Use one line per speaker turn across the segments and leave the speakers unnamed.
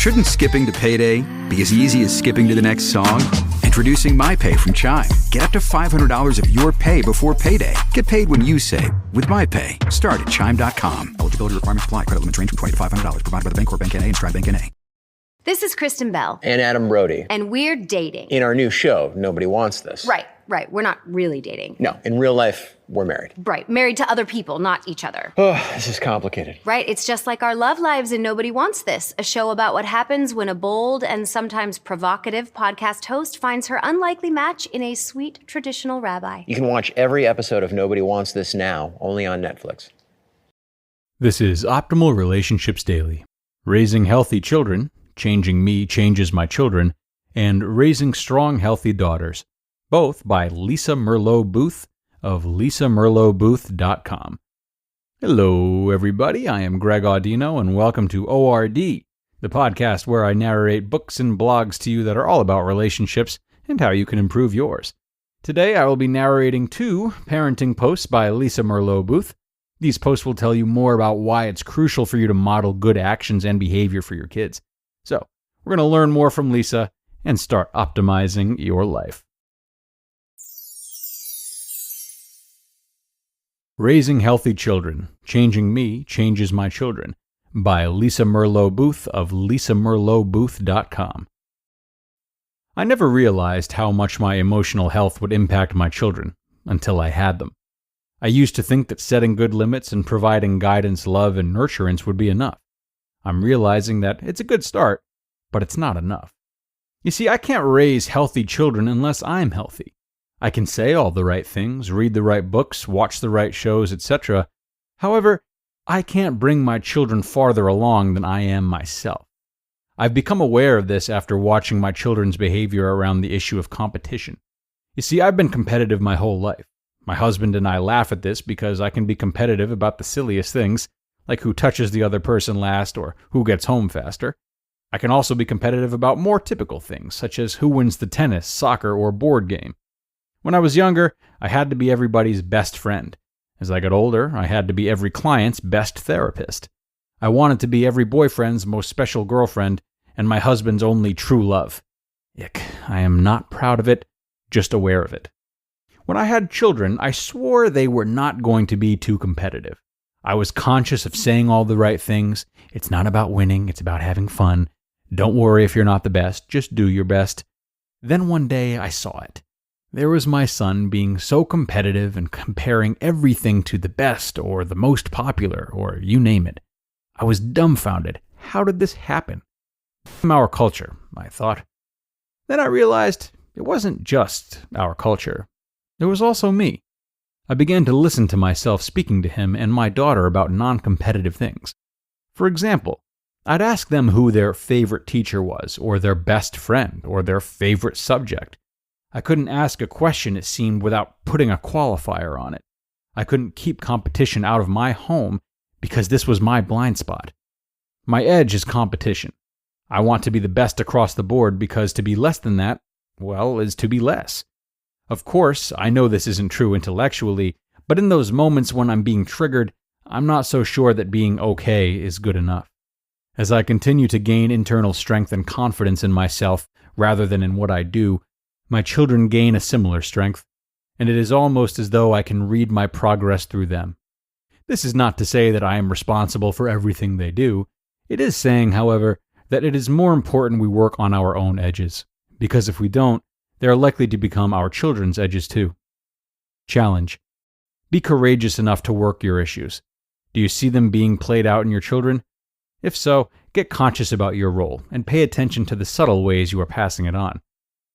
Shouldn't skipping to payday be as easy as skipping to the next song? Introducing MyPay from Chime. Get up to $500 of your pay before payday. Get paid when you save with MyPay. Start at Chime.com. Eligibility requirements apply. Credit limits range from $20 to $500. Provided by the Bancorp Bank N.A. and Stride Bank N.A.
This is Kristen Bell.
And Adam Brody.
And we're dating.
In our new show, Nobody Wants This.
Right. We're not really dating.
No, in real life, we're married.
Right. Married to other people, not each other.
Oh, this is complicated.
Right. It's just like our love lives in Nobody Wants This, a show about what happens when a bold and sometimes provocative podcast host finds her unlikely match in a sweet traditional rabbi.
You can watch every episode of Nobody Wants This now, only on Netflix.
This is Optimal Relationships Daily. Raising healthy children, changing me changes my children, and raising strong, healthy daughters. Both by Lisa Merlo-Booth of lisamerlobooth.com. Hello, everybody. I am Greg Audino, and welcome to ORD, the podcast where I narrate books and blogs to you that are all about relationships and how you can improve yours. Today, I will be narrating 2 parenting posts by Lisa Merlo-Booth. These posts will tell you more about why it's crucial for you to model good actions and behavior for your kids. So, we're going to learn more from Lisa and start optimizing your life. Raising Healthy Children, Changing Me Changes My Children by Lisa Merlo-Booth of lisamerlobooth.com. I never realized how much my emotional health would impact my children until I had them. I used to think that setting good limits and providing guidance, love, and nurturance would be enough. I'm realizing that it's a good start, but it's not enough. You see, I can't raise healthy children unless I'm healthy. I can say all the right things, read the right books, watch the right shows, etc. However, I can't bring my children farther along than I am myself. I've become aware of this after watching my children's behavior around the issue of competition. You see, I've been competitive my whole life. My husband and I laugh at this because I can be competitive about the silliest things, like who touches the other person last or who gets home faster. I can also be competitive about more typical things, such as who wins the tennis, soccer, or board game. When I was younger, I had to be everybody's best friend. As I got older, I had to be every client's best therapist. I wanted to be every boyfriend's most special girlfriend and my husband's only true love. Ick, I am not proud of it, just aware of it. When I had children, I swore they were not going to be too competitive. I was conscious of saying all the right things. It's not about winning, it's about having fun. Don't worry if you're not the best, just do your best. Then one day I saw it. There was my son being so competitive and comparing everything to the best or the most popular or you name it. I was dumbfounded. How did this happen? From our culture, I thought. Then I realized it wasn't just our culture. It was also me. I began to listen to myself speaking to him and my daughter about non-competitive things. For example, I'd ask them who their favorite teacher was, or their best friend, or their favorite subject. I couldn't ask a question, it seemed, without putting a qualifier on it. I couldn't keep competition out of my home because this was my blind spot. My edge is competition. I want to be the best across the board because to be less than that, well, is to be less. Of course, I know this isn't true intellectually, but in those moments when I'm being triggered, I'm not so sure that being okay is good enough. As I continue to gain internal strength and confidence in myself rather than in what I do, my children gain a similar strength, and it is almost as though I can read my progress through them. This is not to say that I am responsible for everything they do. It is saying, however, that it is more important we work on our own edges, because if we don't, they are likely to become our children's edges too. Challenge. Be courageous enough to work your issues. Do you see them being played out in your children? If so, get conscious about your role and pay attention to the subtle ways you are passing it on.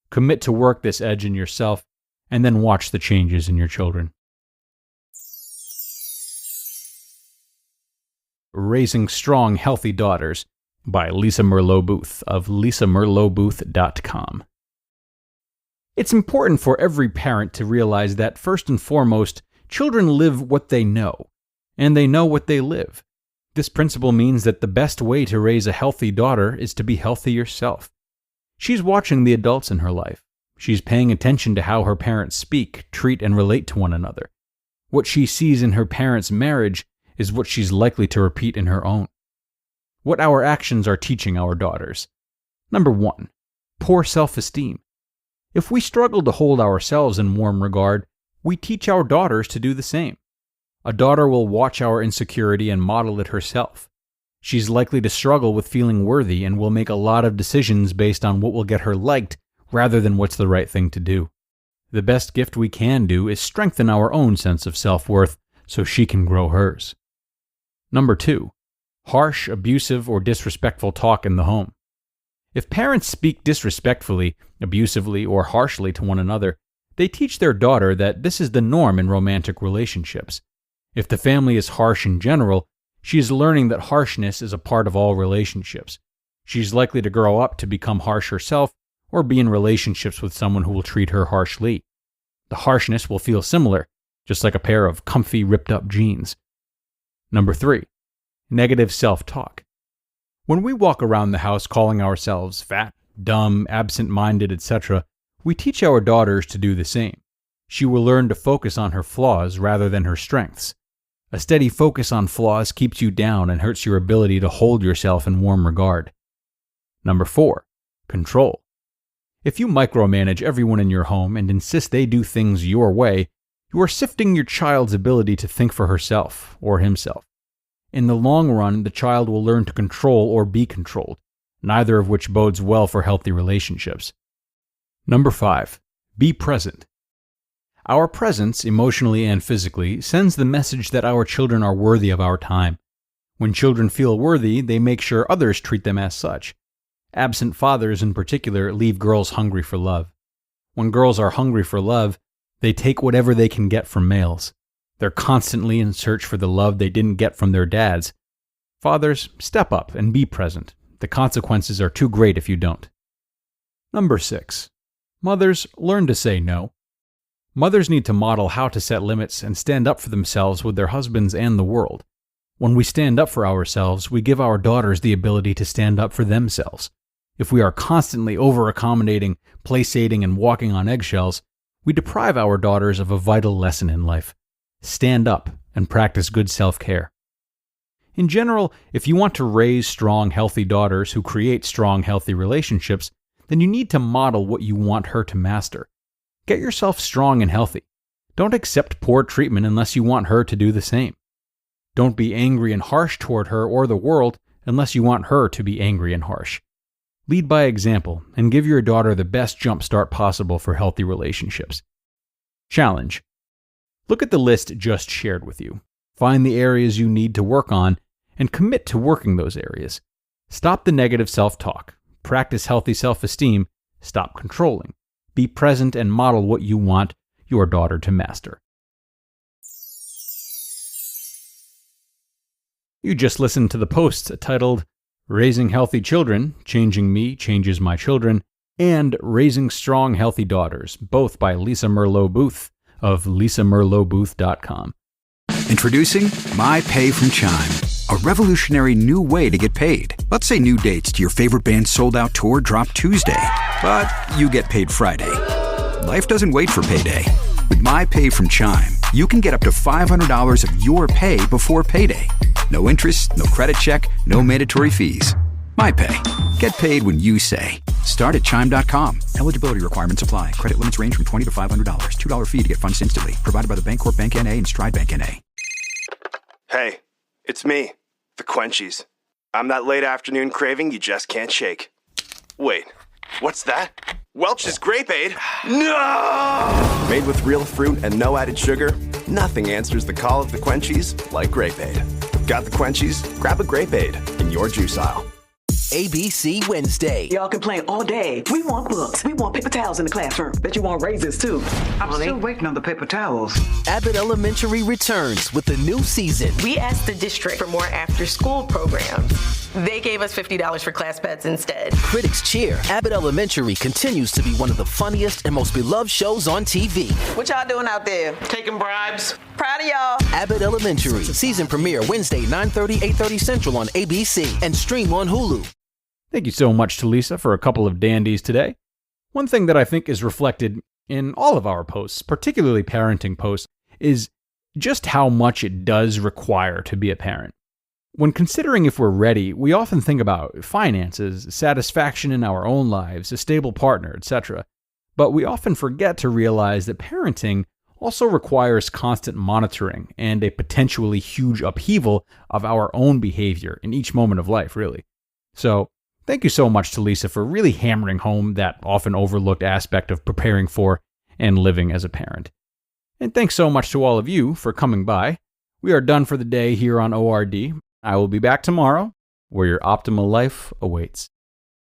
Commit to work this edge in yourself, and then watch the changes in your children. Raising Strong, Healthy Daughters by Lisa Merlo-Booth of lisamerlobooth.com. It's important for every parent to realize that, first and foremost, children live what they know, and they know what they live. This principle means that the best way to raise a healthy daughter is to be healthy yourself. She's watching the adults in her life. She's paying attention to how her parents speak, treat, and relate to one another. What she sees in her parents' marriage is what she's likely to repeat in her own. What our actions are teaching our daughters. Number 1. Poor self-esteem. If we struggle to hold ourselves in warm regard, we teach our daughters to do the same. A daughter will watch our insecurity and model it herself. She's likely to struggle with feeling worthy and will make a lot of decisions based on what will get her liked rather than what's the right thing to do. The best gift we can do is strengthen our own sense of self-worth so she can grow hers. Number 2. Harsh, abusive, or disrespectful talk in the home. If parents speak disrespectfully, abusively, or harshly to one another, they teach their daughter that this is the norm in romantic relationships. If the family is harsh in general, she is learning that harshness is a part of all relationships. She's likely to grow up to become harsh herself or be in relationships with someone who will treat her harshly. The harshness will feel similar, just like a pair of comfy, ripped-up jeans. Number 3. Negative self-talk. When we walk around the house calling ourselves fat, dumb, absent-minded, etc., we teach our daughters to do the same. She will learn to focus on her flaws rather than her strengths. A steady focus on flaws keeps you down and hurts your ability to hold yourself in warm regard. Number 4. Control. If you micromanage everyone in your home and insist they do things your way, you are sifting your child's ability to think for herself or himself. In the long run, the child will learn to control or be controlled, neither of which bodes well for healthy relationships. Number 5. Be present. Our presence, emotionally and physically, sends the message that our children are worthy of our time. When children feel worthy, they make sure others treat them as such. Absent fathers, in particular, leave girls hungry for love. When girls are hungry for love, they take whatever they can get from males. They're constantly in search for the love they didn't get from their dads. Fathers, step up and be present. The consequences are too great if you don't. Number 6. Mothers, learn to say no. Mothers need to model how to set limits and stand up for themselves with their husbands and the world. When we stand up for ourselves, we give our daughters the ability to stand up for themselves. If we are constantly over-accommodating, placating, and walking on eggshells, we deprive our daughters of a vital lesson in life. Stand up and practice good self-care. In general, if you want to raise strong, healthy daughters who create strong, healthy relationships, then you need to model what you want her to master. Get yourself strong and healthy. Don't accept poor treatment unless you want her to do the same. Don't be angry and harsh toward her or the world unless you want her to be angry and harsh. Lead by example and give your daughter the best jump start possible for healthy relationships. Challenge. Look at the list just shared with you. Find the areas you need to work on and commit to working those areas. Stop the negative self-talk. Practice healthy self-esteem. Stop controlling. Be present and model what you want your daughter to master. You just listened to the posts titled Raising Healthy Children, Changing Me, Changes My Children, and Raising Strong, Healthy Daughters, both by Lisa Merlo-Booth of lisamerlobooth.com.
Introducing My Pay from Chime, a revolutionary new way to get paid. Let's say new dates to your favorite band's sold-out tour drop Tuesday, but you get paid Friday. Life doesn't wait for payday. With My Pay from Chime, you can get up to $500 of your pay before payday. No interest, no credit check, no mandatory fees. My Pay. Get paid when you say. Start at Chime.com. Eligibility requirements apply. Credit limits range from $20 to $500. $2 fee to get funds instantly. Provided by the Bancorp Bank N.A. and Stride Bank N.A.
Hey, it's me, the Quenchies. I'm that late afternoon craving you just can't shake. Wait, what's that? Welch's Grape Aid? No! Made with real fruit and no added sugar, nothing answers the call of the Quenchies like Grape Aid. Got the Quenchies? Grab a Grape Aid in your juice aisle.
ABC Wednesday.
Y'all complain all day. We want books. We want paper towels in the classroom. Bet you want raises too.
I'm still waiting on the paper towels.
Abbott Elementary returns with the new season.
We asked the district for more after-school programs. They gave us $50 for class pets instead.
Critics cheer. Abbott Elementary continues to be one of the funniest and most beloved shows on TV.
What y'all doing out there?
Taking bribes.
Proud of y'all.
Abbott Elementary. Season premiere Wednesday, 9:30, 8:30 Central on ABC and stream on Hulu.
Thank you so much to Lisa for a couple of dandies today. One thing that I think is reflected in all of our posts, particularly parenting posts, is just how much it does require to be a parent. When considering if we're ready, we often think about finances, satisfaction in our own lives, a stable partner, etc. But we often forget to realize that parenting also requires constant monitoring and a potentially huge upheaval of our own behavior in each moment of life, really. So, thank you so much to Lisa for really hammering home that often overlooked aspect of preparing for and living as a parent. And thanks so much to all of you for coming by. We are done for the day here on ORD. I will be back tomorrow, where your optimal life awaits.